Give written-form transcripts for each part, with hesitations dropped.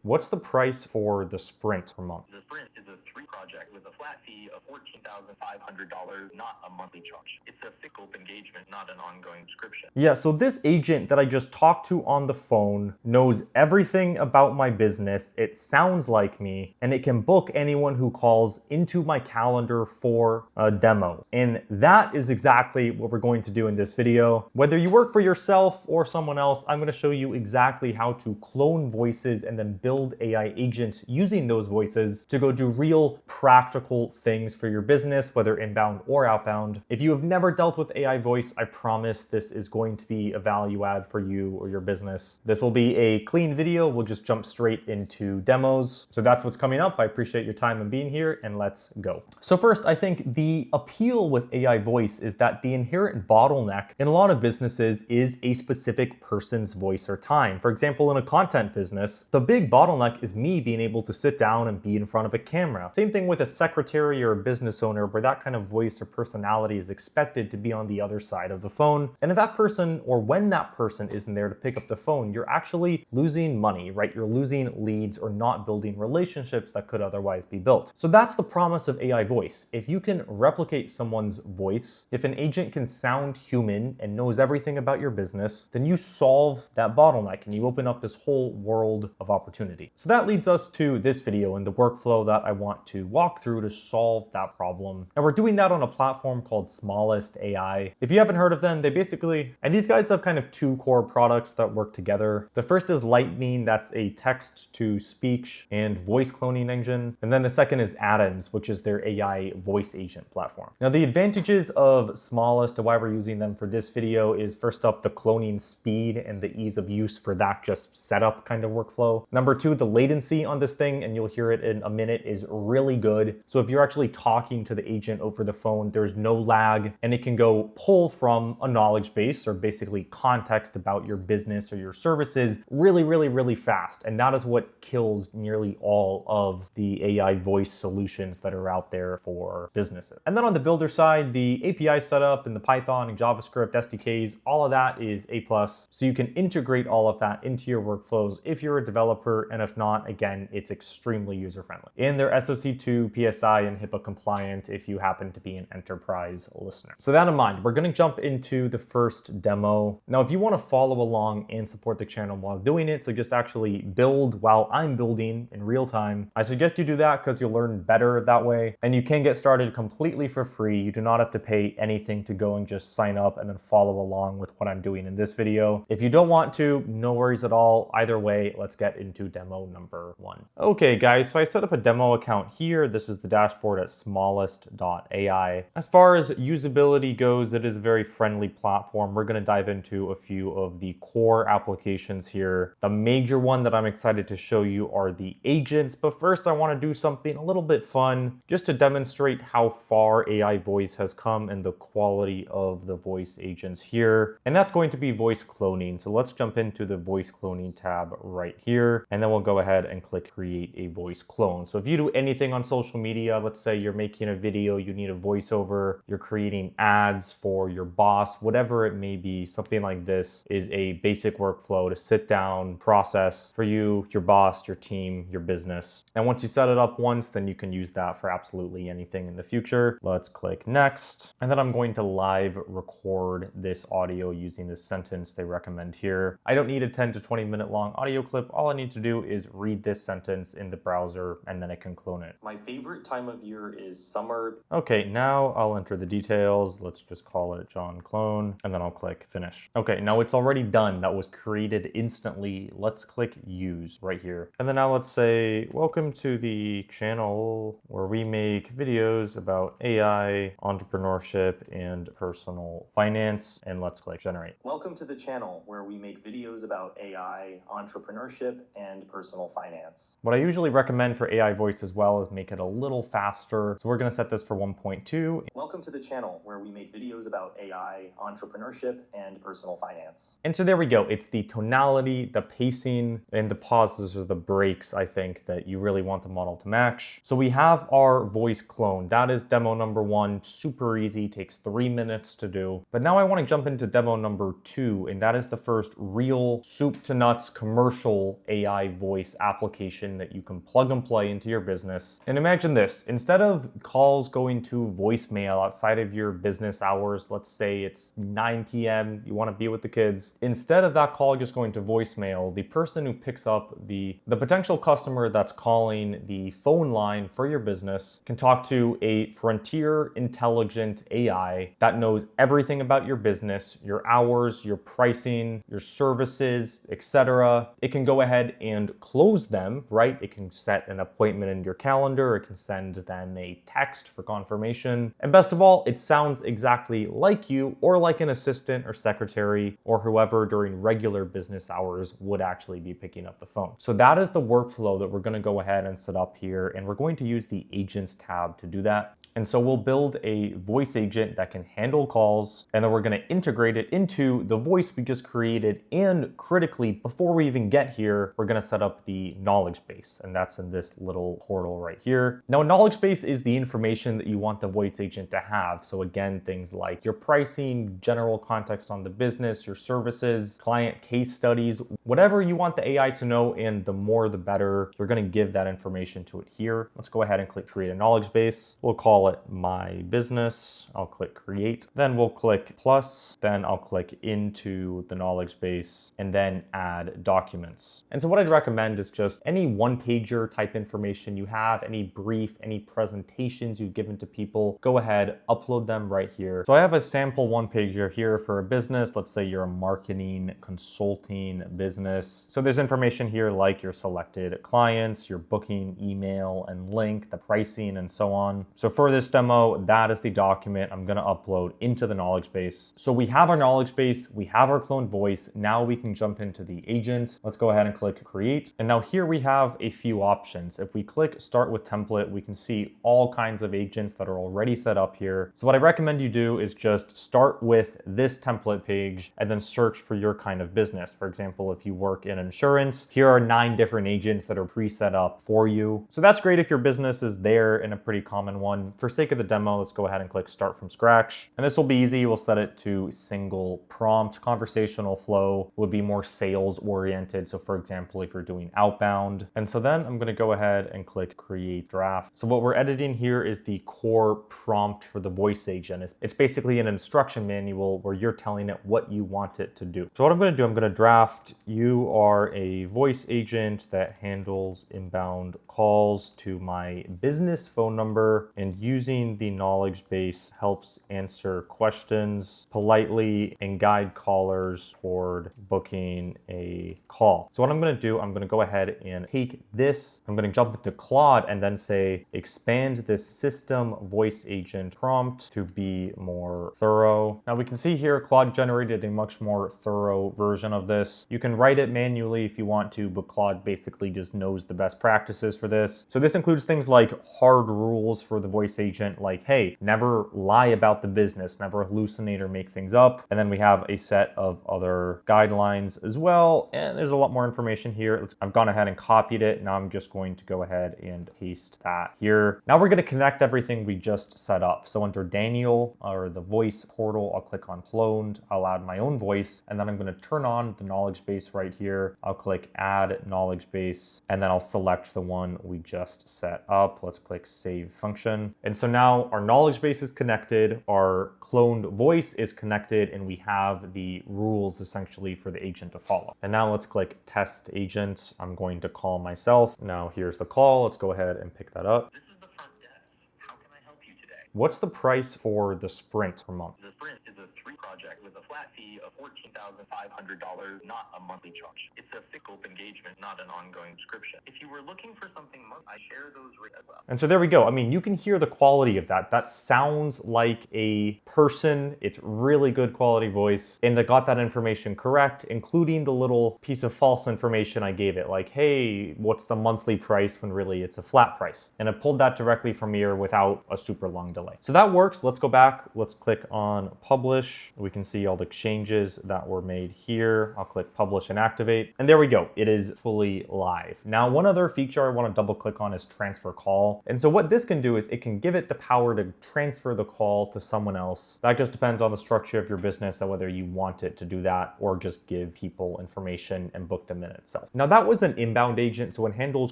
What's the price for the Sprint per month? The Sprint is a free project with a flat fee of $14,500, not a monthly charge. It's a fixed scope engagement, not an ongoing subscription. Yeah, so this agent that I just talked to on the phone knows everything about my business. It sounds like me, and it can book anyone who calls into my calendar for a demo. And that is exactly what we're going to do in this video. Whether you work for yourself or someone else, I'm going to show you exactly how to clone voices and then build AI agents using those voices to go do real practical things for your business, whether inbound or outbound. If you have never dealt with AI voice, I promise this is going to be a value add for you or your business. This will be a clean video. We'll just jump straight into demos. So that's what's coming up. I appreciate your time and being here, and let's go. So first, I think the appeal with AI voice is that the inherent bottleneck in a lot of businesses is a specific person's voice or time. For example, in a content business, the big bottleneck is me being able to sit down and be in front of a camera. Same thing with a secretary or a business owner, where that kind of voice or personality is expected to be on the other side of the phone. And if that person, or when that person isn't there to pick up the phone, you're actually losing money, right? You're losing leads or not building relationships that could otherwise be built. So that's the promise of AI voice. If you can replicate someone's voice, if an agent can sound human and knows everything about your business, then you solve that bottleneck and you open up this whole world of opportunity. So that leads us to this video and the workflow that I want to walk through to solve that problem. And we're doing that on a platform called Smallest.ai. If you haven't heard of them, and these guys have kind of two core products that work together. The first is Lightning, that's a text to speech and voice cloning engine. And then the second is Atoms, which is their AI voice agent platform. Now the advantages of Smallest and why we're using them for this video is, first up, the cloning speed and the ease of use for that just setup kind of workflow. Number two, the latency on this thing, and you'll hear it in a minute, is really good. So if you're actually talking to the agent over the phone, there's no lag, and it can go pull from a knowledge base, or basically context about your business or your services, really fast. And that is what kills nearly all of the AI voice solutions that are out there for businesses. And then on the builder side, the API setup and the Python and JavaScript SDKs, all of that is A+. So you can integrate all of that into your workflows if you're a developer, and if not, again, it's extremely user-friendly. And they're SOC2, PSI, and HIPAA compliant if you happen to be an enterprise listener. So that in mind, we're gonna jump into the first demo. Now, if you wanna follow along and support the channel while doing it, so just actually build while I'm building in real time, I suggest you do that because you'll learn better that way. And you can get started completely for free. You do not have to pay anything to go and just sign up and then follow along with what I'm doing in this video. If you don't want to, no worries at all. Either way, let's get into demo number one. Okay guys, so I set up a demo account here. This is the dashboard at smallest.ai. As far as usability goes, it is a very friendly platform. We're going to dive into a few of the core applications here. The major one that I'm excited to show you are the agents, but first I want to do something a little bit fun just to demonstrate how far AI voice has come and the quality of the voice agents here. And that's going to be voice cloning. So let's jump into the voice cloning tab right here, and then we'll go ahead and click create a voice clone. So if you do anything on social media, let's say you're making a video, you need a voiceover, you're creating ads for your boss, whatever it may be, something like this is a basic workflow to sit down, process for you, your boss, your team, your business. And once you set it up once, then you can use that for absolutely anything in the future. Let's click next. And then I'm going to live record this audio using the sentence they recommend here. I don't need a 10 to 20 minute long audio clip. All I need to do is read this sentence in the browser, and then it can clone it. My favorite time of year is summer. Okay, now I'll enter the details. Let's just call it John Clone, and then I'll click finish. Okay, now it's already done. That was created instantly. Let's click use right here. And then now let's say, welcome to the channel where we make videos about AI, entrepreneurship, and personal finance. And let's click generate. Welcome to the channel where we make videos about AI, entrepreneurship, and personal finance. What I usually recommend for AI voice as well is make it a little faster. So we're gonna set this for 1.2. Welcome to the channel where we make videos about AI, entrepreneurship, and personal finance. And so there we go. It's the tonality, the pacing, and the pauses or the breaks, I think, that you really want the model to match. So we have our voice clone. That is demo number 1, super easy, takes 3 minutes to do. But now I want to jump into demo number 2, and that is the first real soup to nuts commercial AI voice application that you can plug and play into your business. And imagine this, instead of calls going to voicemail outside of your business hours, let's say it's 9 p.m., you want to be with the kids, instead of that call just going to voicemail, the person who picks up the potential customer that's calling the phone line for your business can talk to a frontier intelligent AI that knows everything about your business, your hours, your pricing, your services, etc. It can go ahead and close them, right? It can set an appointment in your calendar. It can send them a text for confirmation. And best of all, it sounds exactly like you or like an assistant or secretary or whoever during regular business hours would actually be picking up the phone. So that is the workflow that we're going to go ahead and set up here. And we're going to use the Agents tab to do that. And so we'll build a voice agent that can handle calls, and then we're going to integrate it into the voice we just created. And critically, before we even get here, we're going to set up the knowledge base, and that's in this little portal right here. Now, a knowledge base is the information that you want the voice agent to have. So again, things like your pricing, general context on the business, your services, client case studies, whatever you want the AI to know, and the more the better. You're going to give that information to it here. Let's go ahead and click create a knowledge base. We'll call it my business. I'll click create, then we'll click plus, then I'll click into the knowledge base and then add documents. And so what I'd recommend is just any one-pager type information you have, any brief, any presentations you've given to people, go ahead, upload them right here. So I have a sample one-pager here for a business. Let's say you're a marketing consulting business. So there's information here like your selected clients, your booking email and link, the pricing, and so on. So for this demo, that is the document I'm going to upload into the knowledge base. So we have our knowledge base, we have our cloned voice. Now we can jump into the agent. Let's go ahead and click create. And now here we have a few options. If we click start with template, we can see all kinds of agents that are already set up here. So what I recommend you do is just start with this template page and then search for your kind of business. For example, if you work in insurance, here are 9 different agents that are pre-set up for you. So that's great if your business is there in a pretty common one. For sake of the demo, let's go ahead and click start from scratch. And this will be easy. We'll set it to single prompt. Conversational flow would be more sales oriented. So for example, if you're doing outbound. And so then I'm going to go ahead and click create draft. So what we're editing here is the core prompt for the voice agent. It's basically an instruction manual where you're telling it what you want it to do. So what I'm going to do, I'm going to draft, you are a voice agent that handles inbound calls to my business phone number, and using the knowledge base helps answer questions politely and guide callers toward booking a call. So what I'm going to do, I'm going to go ahead and take this, I'm going to jump into Claude and then say expand this system voice agent prompt to be more thorough. Now we can see here Claude generated a much more thorough version of this. You can write it manually if you want to, but Claude basically just knows the best practices for this. So this includes things like hard rules for the voice agent, like, hey, never lie about the business, never hallucinate or make things up. And then we have a set of other guidelines as well. And there's a lot more information here. I've gone ahead and copied it. Now I'm just going to go ahead and paste that here. Now we're going to connect everything we just set up. So under Daniel or the voice portal, I'll click on cloned. I'll add my own voice, and then I'm going to turn on the knowledge base right here. I'll click add knowledge base, and then I'll select the one we just set up. Let's click save function. And so now our knowledge base is connected, our cloned voice is connected, and we have the rules essentially for the agent to follow. And now let's click test agent. I'm going to call myself. Now here's the call. Let's go ahead and pick that up. This is the front desk. How can I help you today? What's the price for the sprint per month? The sprint is a 3-project project with a flat fee of $14,500, not a monthly charge. It's a fixed scope engagement, not an ongoing subscription. If you were looking for something monthly, I share those rates as well. And so there we go. I mean, you can hear the quality of that. That sounds like a person. It's really good quality voice. And I got that information correct, including the little piece of false information I gave it, like, hey, what's the monthly price, when really it's a flat price. And it pulled that directly from here without a super long delay. So that works. Let's go back. Let's click on publish. We can see all the changes that were made here. I'll click publish and activate. And there we go. It is fully live. Now, one other feature I want to double click on is transfer call. And so what this can do is it can give it the power to transfer the call to someone else. That just depends on the structure of your business and whether you want it to do that or just give people information and book them in itself. Now, that was an inbound agent, so it handles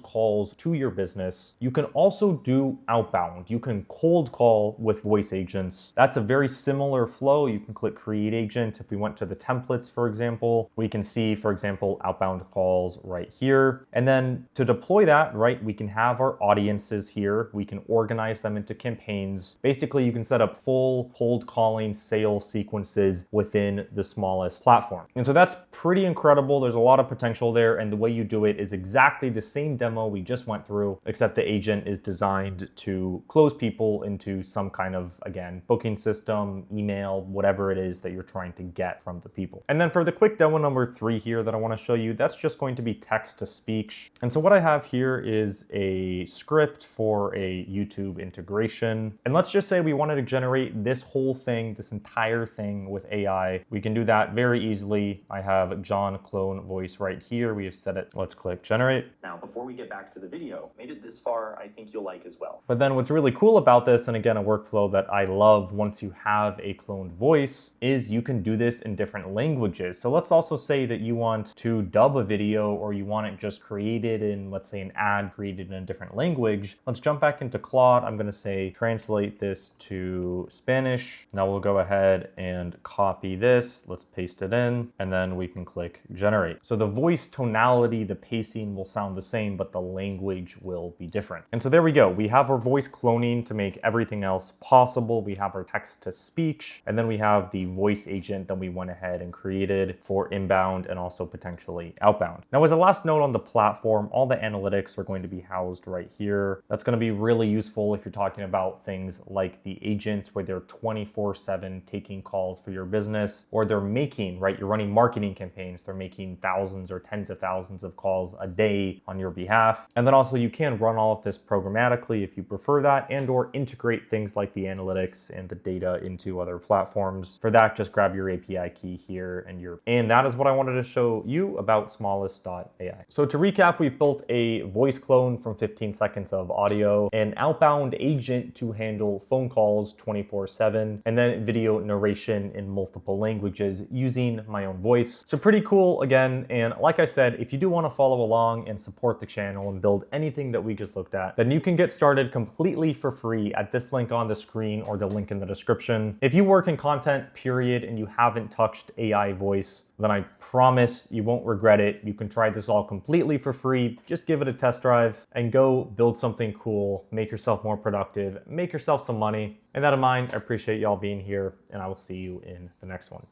calls to your business. You can also do outbound. You can cold call with voice agents. That's a very similar flow. You can click create agent. If we went to the templates, for example, we can see, for example, outbound calls right here. And then to deploy that, right, we can have our audiences here. We can organize them into campaigns. Basically, you can set up full cold calling sales sequences within the Smallest platform. And so that's pretty incredible. There's a lot of potential there. And the way you do it is exactly the same demo we just went through, except the agent is designed to close people into some kind of, again, booking system, email, whatever it is that you're trying to get from the people. And then for the quick demo number 3 here that I want to show you, that's just going to be text to speech. And so what I have here is a script for a YouTube integration. And let's just say we wanted to generate this whole thing, this entire thing with AI. We can do that very easily. I have John clone voice right here. We have set it. Let's click generate. Now, before we get back to the video, made it this far, I think you'll like as well. But then what's really cool about this, and again, a workflow that I love once you have a cloned voice, is you can do this in different languages. So let's also say that you want to dub a video or you want it just created in, let's say, an ad created in a different language. Let's jump back into Claude. I'm going to say, translate this to Spanish. Now we'll go ahead and copy this. Let's paste it in, and then we can click generate. So the voice tonality, the pacing will sound the same, but the language will be different. And so there we go. We have our voice cloning to make everything else possible. We have our text to speech, and then we have the voice agent that we went ahead and created for inbound and also potentially outbound. Now, as a last note on the platform, all the analytics are going to be housed right here. That's going to be really useful if you're talking about things like the agents where they're 24/7 taking calls for your business, or they're making, right, you're running marketing campaigns, they're making thousands or tens of thousands of calls a day on your behalf. And then also you can run all of this programmatically if you prefer that, and or integrate things like the analytics and the data into other platforms. For that, just grab your API key here and that is what I wanted to show you about Smallest.ai. So to recap, we've built a voice clone from 15 seconds of audio, an outbound agent to handle phone calls 24/7, and then video narration in multiple languages using my own voice. So pretty cool again. And like I said, if you do want to follow along and support the channel and build anything that we just looked at, then you can get started completely for free at this link on the screen or the link in the description. If you work in content, period, and you haven't touched AI voice, then I promise you won't regret it. You can try this all completely for free. Just give it a test drive and go build something cool, make yourself more productive, make yourself some money. And that in mind, I appreciate y'all being here, and I will see you in the next one.